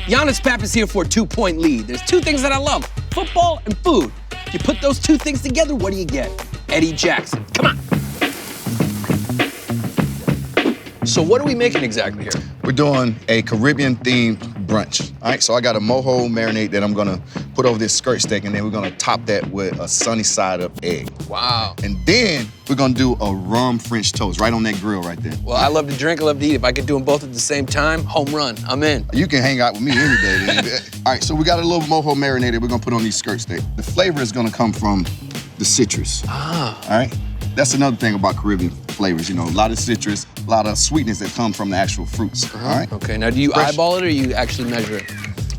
Yannis Pappas here for a 2-point lead. There's two things that I love, football and food. You put those two things together, what do you get? Eddie Jackson. Come on. So what are we making exactly here? We're doing a Caribbean-themed brunch. All right, so I got a mojo marinade that I'm gonna put over this skirt steak, and then we're gonna top that with a sunny side up egg. Wow. And then we're gonna do a rum French toast right on that grill right there. Well, I love to drink, I love to eat. If I could do them both at the same time, home run, I'm in. You can hang out with me any day, then. All right, so we got a little mojo marinade that we're gonna put on these skirt steak. The flavor is gonna come from the citrus. Ah. All right? That's another thing about Caribbean flavors, you know, a lot of citrus, a lot of sweetness that come from the actual fruits, all right? Okay, now do you eyeball it or you actually measure it?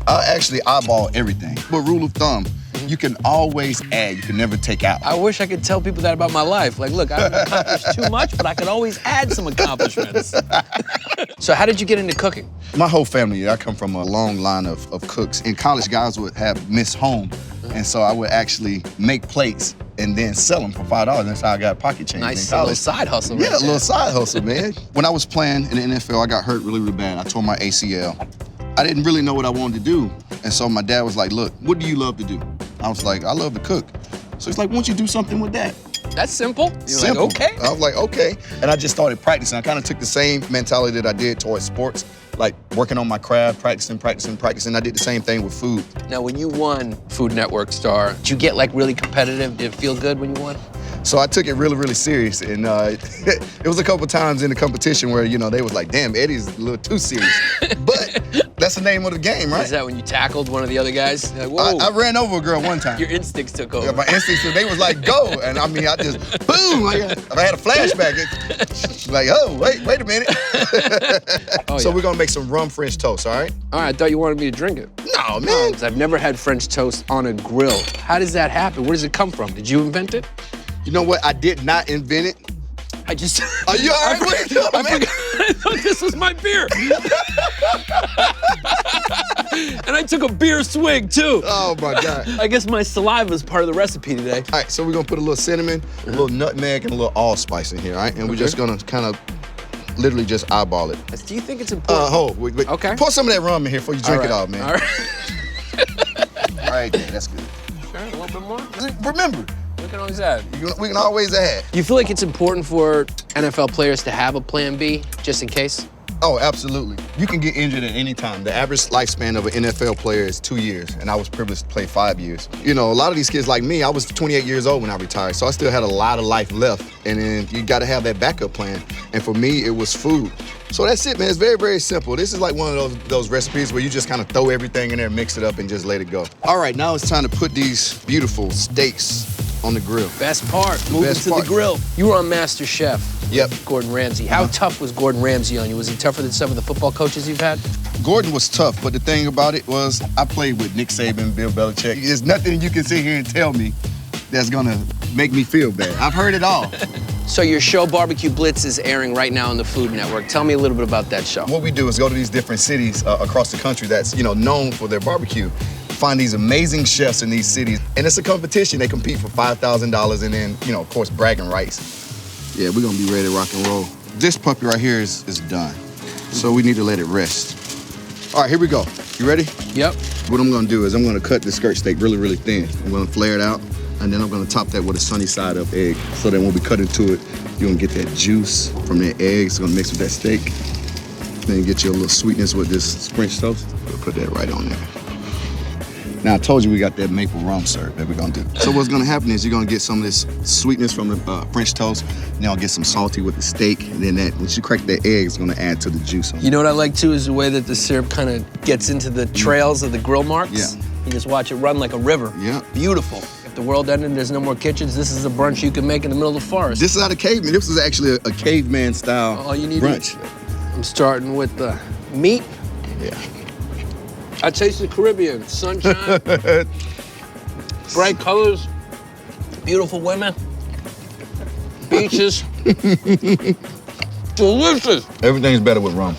I actually eyeball everything. But rule of thumb, you can always add, you can never take out. I wish I could tell people that about my life. Like, look, I haven't accomplished too much, but I can always add some accomplishments. So how did you get into cooking? My whole family, I come from a long line of cooks. In college, guys would have Miss Home, and so I would actually make plates and then sell them for $5. That's how I got pocket change Nice, in college. little side hustle. Yeah, right a little side hustle, man. When I was playing in the NFL, I got hurt really, really bad. I tore my ACL. I didn't really know what I wanted to do. And so my dad was like, look, what do you love to do? I was like, I love to cook. So he's like, why don't you do something with that? That's simple. You're Simple. like, okay. I was like, okay. And I just started practicing. I kind of took the same mentality that I did towards sports, like working on my craft, practicing. I did the same thing with food. Now, when you won Food Network Star, did you get like really competitive? Did it feel good when you won? So I took it really, really serious. And it was a couple times in the competition where, you know, they was like, damn, Eddie's a little too serious. But that's the name of the game, right? Is that when you tackled one of the other guys? Like, whoa. I ran over a girl one time. Your instincts took over. Yeah, my instincts, they was like, go. And I mean, I just, boom, like, I had a flashback. She's like, oh, wait a minute. Oh, So yeah. we're gonna make some rum French toast, all right? All right, I thought you wanted me to drink it. No, man. 'Cause I've never had French toast on a grill. How does that happen? Where does it come from? Did you invent it? You know what? I did not invent it. I just... Are you all right with it? I forgot. I thought this was my beer. And I took a beer swig, too. Oh, my God. I guess my saliva is part of the recipe today. All right, so we're gonna put a little cinnamon, a little nutmeg, and a little allspice in here, all right? And we're just gonna kind of literally just eyeball it. Do you think it's important? Hold, wait. Okay. Pour some of that rum in here before you drink it all, man. All right. All right, man, that's good. Sure, a little bit more. Remember, We can always add. we can always add. Do you feel like it's important for NFL players to have a plan B, just in case? Oh, absolutely. You can get injured at any time. The average lifespan of an NFL player is 2 years, and I was privileged to play 5 years. You know, a lot of these kids like me, I was 28 years old when I retired, so I still had a lot of life left, and then you gotta have that backup plan. And for me, it was food. So that's it, man. It's very, very simple. This is like one of those recipes where you just kind of throw everything in there, mix it up, and just let it go. All right, now it's time to put these beautiful steaks on the grill. Best part, moving Best to part. the grill. You were on Master Chef. Yep. Gordon Ramsay. How tough was Gordon Ramsay on you? Was he tougher than some of the football coaches you've had? Gordon was tough, but the thing about it was I played with Nick Saban, Bill Belichick. There's nothing you can sit here and tell me that's gonna make me feel bad. I've heard it all. So your show, Barbecue Blitz, is airing right now on the Food Network. Tell me a little bit about that show. What we do is go to these different cities across the country that's, you know, known for their barbecue. Find these amazing chefs in these cities. And it's a competition. They compete for $5,000 and then, you know, of course, bragging rights. Yeah, we're gonna be ready to rock and roll. This puppy right here is done. So we need to let it rest. All right, here we go. You ready? Yep. What I'm gonna do is I'm gonna cut the skirt steak really, really thin. I'm gonna flare it out, and then I'm gonna top that with a sunny side up egg. So that when we cut into it, you're gonna get that juice from the egg. It's gonna mix with that steak. Then get you a little sweetness with this French toast. We'll put that right on there. Now, I told you we got that maple rum syrup that we're gonna do. So what's gonna happen is you're gonna get some of this sweetness from the French toast, and then I'll get some salty with the steak, and then that, once you crack that egg, it's gonna add to the juice. You know what I like too is the way that the syrup kind of gets into the trails of the grill marks. Yeah. You just watch it run like a river. Yeah. Beautiful. If the world ended and there's no more kitchens, this is a brunch you can make in the middle of the forest. This is not a caveman. This was actually a caveman style All you need brunch. I'm starting with the meat. Yeah. I taste the Caribbean. Sunshine, bright colors, beautiful women, beaches. Delicious. Everything's better with rum.